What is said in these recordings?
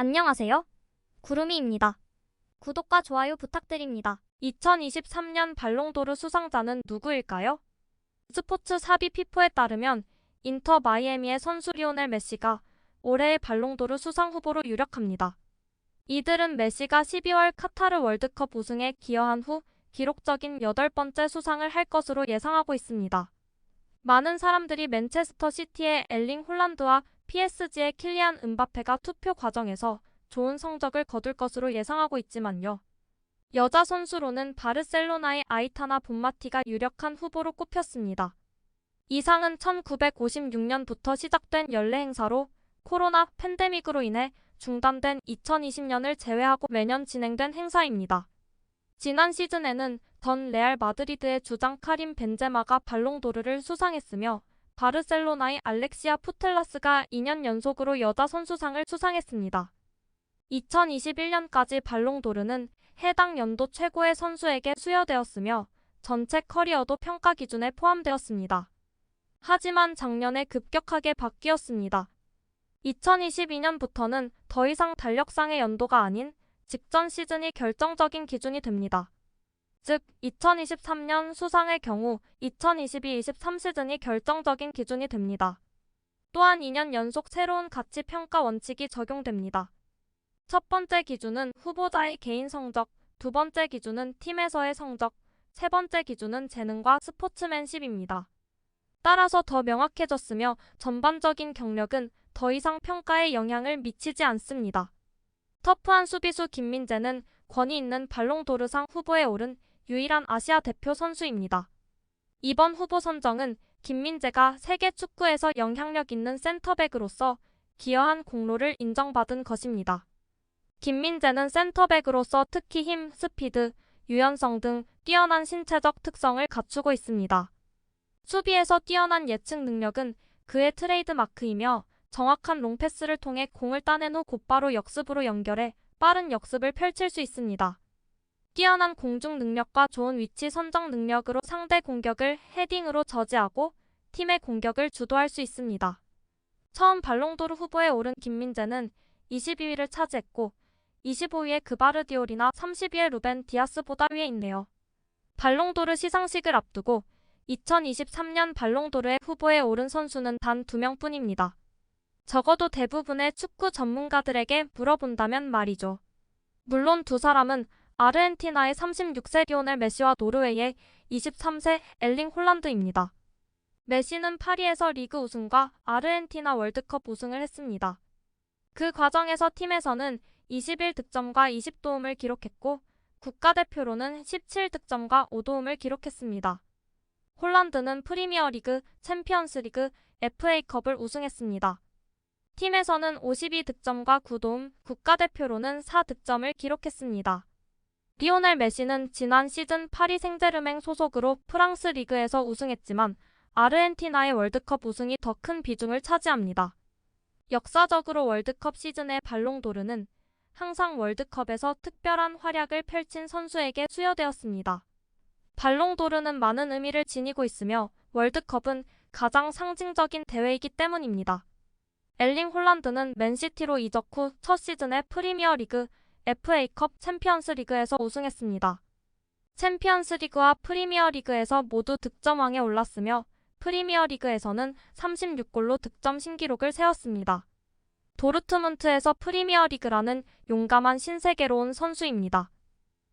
안녕하세요. 구름이입니다. 구독과 좋아요 부탁드립니다. 2023년 발롱도르 수상자는 누구일까요? 스포츠 사비 피포에 따르면 인터 마이애미의 선수 리오넬 메시가 올해의 발롱도르 수상 후보로 유력합니다. 이들은 메시가 12월 카타르 월드컵 우승에 기여한 후 기록적인 8번째 수상을 할 것으로 예상하고 있습니다. 많은 사람들이 맨체스터 시티의 엘링 홀란드와 PSG의 킬리안 음바페가 투표 과정에서 좋은 성적을 거둘 것으로 예상하고 있지만요. 여자 선수로는 바르셀로나의 아이타나 본마티가 유력한 후보로 꼽혔습니다. 이 상은 1956년부터 시작된 연례 행사로 코로나 팬데믹으로 인해 중단된 2020년을 제외하고 매년 진행된 행사입니다. 지난 시즌에는 전 레알 마드리드의 주장 카림 벤제마가 발롱도르를 수상했으며 바르셀로나의 알렉시아 푸텔라스가 2년 연속으로 여자 선수상을 수상했습니다. 2021년까지 발롱도르는 해당 연도 최고의 선수에게 수여되었으며 전체 커리어도 평가 기준에 포함되었습니다. 하지만 작년에 급격하게 바뀌었습니다. 2022년부터는 더 이상 달력상의 연도가 아닌 직전 시즌이 결정적인 기준이 됩니다. 즉 2023년 수상의 경우 2022-23 시즌이 결정적인 기준이 됩니다. 또한 2년 연속 새로운 가치 평가 원칙이 적용됩니다. 첫 번째 기준은 후보자의 개인 성적, 두 번째 기준은 팀에서의 성적, 세 번째 기준은 재능과 스포츠맨십입니다. 따라서 더 명확해졌으며 전반적인 경력은 더 이상 평가에 영향을 미치지 않습니다. 터프한 수비수 김민재는 권위 있는 발롱도르상 후보에 오른 유일한 아시아 대표 선수입니다. 이번 후보 선정은 김민재가 세계 축구에서 영향력 있는 센터백으로서 기여한 공로를 인정받은 것입니다. 김민재는 센터백으로서 특히 힘, 스피드, 유연성 등 뛰어난 신체적 특성을 갖추고 있습니다. 수비에서 뛰어난 예측 능력은 그의 트레이드 마크이며 정확한 롱패스를 통해 공을 따낸 후 곧바로 역습으로 연결해 빠른 역습을 펼칠 수 있습니다. 뛰어난 공중 능력과 좋은 위치 선정 능력으로 상대 공격을 헤딩으로 저지하고 팀의 공격을 주도할 수 있습니다. 처음 발롱도르 후보에 오른 김민재는 22위를 차지했고 25위의 그바르디올이나 30위의 루벤 디아스보다 위에 있네요. 발롱도르 시상식을 앞두고 2023년 발롱도르의 후보에 오른 선수는 단 2명뿐입니다. 적어도 대부분의 축구 전문가들에게 물어본다면 말이죠. 물론 두 사람은 아르헨티나의 36세 리오넬 메시와 노르웨이의 23세 엘링 홀란드입니다. 메시는 파리에서 리그 우승과 아르헨티나 월드컵 우승을 했습니다. 그 과정에서 팀에서는 21득점과 20도움을 기록했고 국가대표로는 17득점과 5도움을 기록했습니다. 홀란드는 프리미어리그, 챔피언스리그, FA컵을 우승했습니다. 팀에서는 52득점과 9도움, 국가대표로는 4득점을 기록했습니다. 리오넬 메시는 지난 시즌 파리 생제르맹 소속으로 프랑스 리그에서 우승했지만 아르헨티나의 월드컵 우승이 더 큰 비중을 차지합니다. 역사적으로 월드컵 시즌의 발롱도르는 항상 월드컵에서 특별한 활약을 펼친 선수에게 수여되었습니다. 발롱도르는 많은 의미를 지니고 있으며 월드컵은 가장 상징적인 대회이기 때문입니다. 엘링 홀란드는 맨시티로 이적 후 첫 시즌에 프리미어리그, FA컵, 챔피언스리그에서 우승했습니다. 챔피언스리그와 프리미어리그에서 모두 득점왕에 올랐으며 프리미어리그에서는 36골로 득점 신기록을 세웠습니다. 도르트문트에서 프리미어리그라는 용감한 신세계로 온 선수입니다.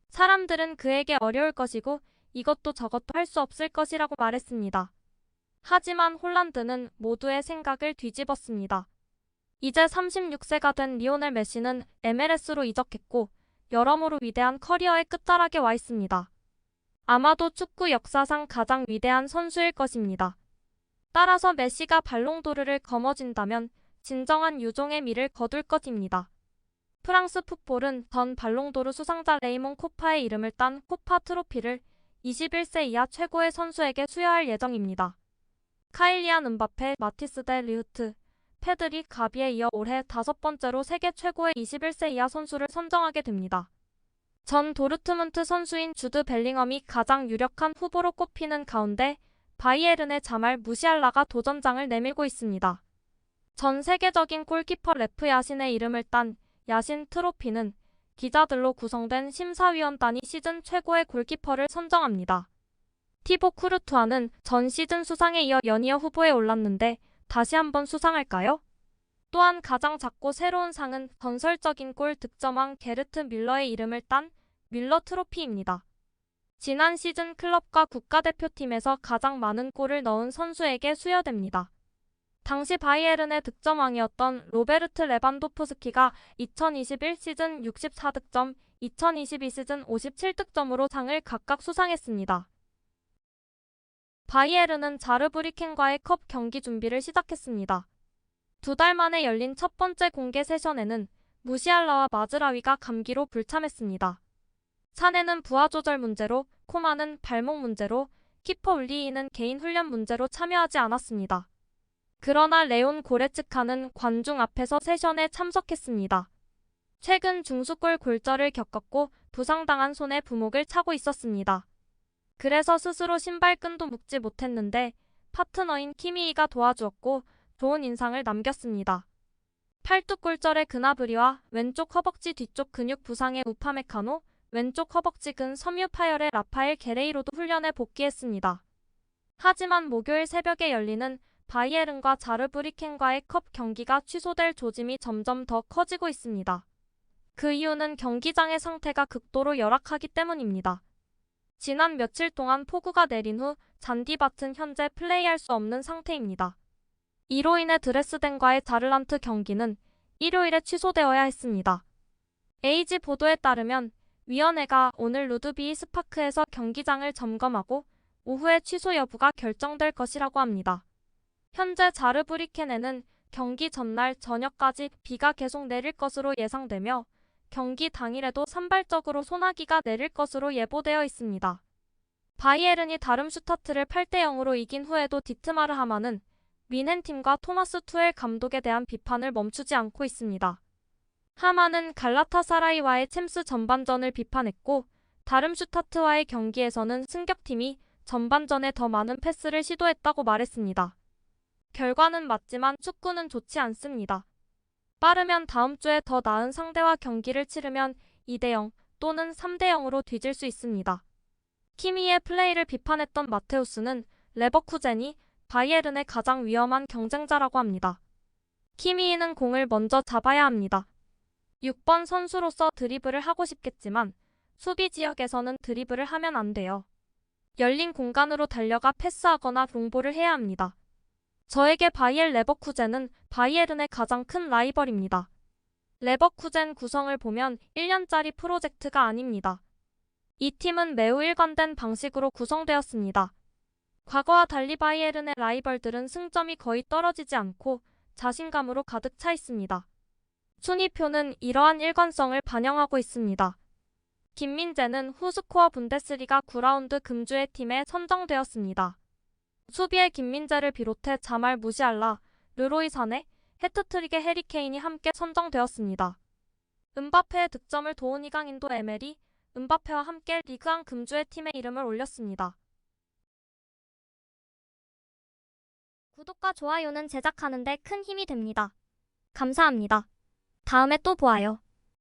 사람들은 그에게 어려울 것이고 이것도 저것도 할 수 없을 것이라고 말했습니다. 하지만 홀란드는 모두의 생각을 뒤집었습니다. 이제 36세가 된 리오넬 메시는 MLS로 이적했고 여러모로 위대한 커리어의 끝자락에 와 있습니다. 아마도 축구 역사상 가장 위대한 선수일 것입니다. 따라서 메시가 발롱도르를 거머쥔다면 진정한 유종의 미를 거둘 것입니다. 프랑스 풋볼은 전 발롱도르 수상자 레이몽 코파의 이름을 딴 코파 트로피를 21세 이하 최고의 선수에게 수여할 예정입니다. 카일리안 음바페, 마티스 데 리흐트, 페드리, 가비에 이어 올해 5번째로 세계 최고의 21세 이하 선수를 선정하게 됩니다. 전 도르트문트 선수인 주드 벨링엄이 가장 유력한 후보로 꼽히는 가운데 바이에른의 자말 무시알라가 도전장을 내밀고 있습니다. 전 세계적인 골키퍼 레프 야신의 이름을 딴 야신 트로피는 기자들로 구성된 심사위원단이 시즌 최고의 골키퍼를 선정합니다. 티보 쿠르투아는 전 시즌 수상에 이어 연이어 후보에 올랐는데 다시 한번 수상할까요? 또한 가장 작고 새로운 상은 전설적인 골 득점왕 게르트 밀러의 이름을 딴 밀러 트로피입니다. 지난 시즌 클럽과 국가대표팀에서 가장 많은 골을 넣은 선수에게 수여됩니다. 당시 바이에른의 득점왕이었던 로베르트 레반도프스키가 2021 시즌 64득점, 2022 시즌 57득점으로 상을 각각 수상했습니다. 바이에른은 자르브리켄과의 컵 경기 준비를 시작했습니다. 2달 만에 열린 첫 번째 공개 세션에는 무시알라와 마즈라위가 감기로 불참했습니다. 사네는 부하 조절 문제로, 코만은 발목 문제로, 키퍼 울리이는 개인 훈련 문제로 참여하지 않았습니다. 그러나 레온 고레츠카는 관중 앞에서 세션에 참석했습니다. 최근 중수골 골절을 겪었고 부상당한 손에 부목을 차고 있었습니다. 그래서 스스로 신발끈도 묶지 못했는데 파트너인 키미이가 도와주었고 좋은 인상을 남겼습니다. 팔뚝 골절의 그나브리와 왼쪽 허벅지 뒤쪽 근육 부상의 우파메카노, 왼쪽 허벅지근 섬유 파열의 라파엘 게레이로도 훈련에 복귀했습니다. 하지만 목요일 새벽에 열리는 바이에른과 자르브리켄과의 컵 경기가 취소될 조짐이 점점 더 커지고 있습니다. 그 이유는 경기장의 상태가 극도로 열악하기 때문입니다. 지난 며칠 동안 폭우가 내린 후 잔디밭은 현재 플레이할 수 없는 상태입니다. 이로 인해 드레스덴과의 자를란트 경기는 일요일에 취소되어야 했습니다. 에이지 보도에 따르면 위원회가 오늘 루드비히 스파크에서 경기장을 점검하고 오후에 취소 여부가 결정될 것이라고 합니다. 현재 자르브리켄에는 경기 전날 저녁까지 비가 계속 내릴 것으로 예상되며 경기 당일에도 산발적으로 소나기가 내릴 것으로 예보되어 있습니다. 바이에른이 다름슈타트를 8대0으로 이긴 후에도 디트마르 하마는 뮌헨팀과 토마스 투엘 감독에 대한 비판을 멈추지 않고 있습니다. 하마는 갈라타사라이와의 챔스 전반전을 비판했고 다름슈타트와의 경기에서는 승격팀이 전반전에 더 많은 패스를 시도했다고 말했습니다. 결과는 맞지만 축구는 좋지 않습니다. 빠르면 다음 주에 더 나은 상대와 경기를 치르면 2대0 또는 3대0으로 뒤질 수 있습니다. 키미의 플레이를 비판했던 마테우스는 레버쿠젠이 바이에른의 가장 위험한 경쟁자라고 합니다. 키미이는 공을 먼저 잡아야 합니다. 6번 선수로서 드리블을 하고 싶겠지만 수비 지역에서는 드리블을 하면 안 돼요. 열린 공간으로 달려가 패스하거나 롱볼을 해야 합니다. 저에게 바이엘 레버쿠젠은 바이에른의 가장 큰 라이벌입니다. 레버쿠젠 구성을 보면 1년짜리 프로젝트가 아닙니다. 이 팀은 매우 일관된 방식으로 구성되었습니다. 과거와 달리 바이에른의 라이벌들은 승점이 거의 떨어지지 않고 자신감으로 가득 차 있습니다. 순위표는 이러한 일관성을 반영하고 있습니다. 김민재는 후스코어 분데스리가 9라운드 금주의 팀에 선정되었습니다. 수비의 김민재를 비롯해 자말 무시알라, 르로이 사네, 해트트릭의 해리케인이 함께 선정되었습니다. 은바페의 득점을 도운 이강인도 에메리, 은바페와 함께 리그안 금주의 팀의 이름을 올렸습니다. 구독과 좋아요는 제작하는 데 큰 힘이 됩니다. 감사합니다. 다음에 또 보아요.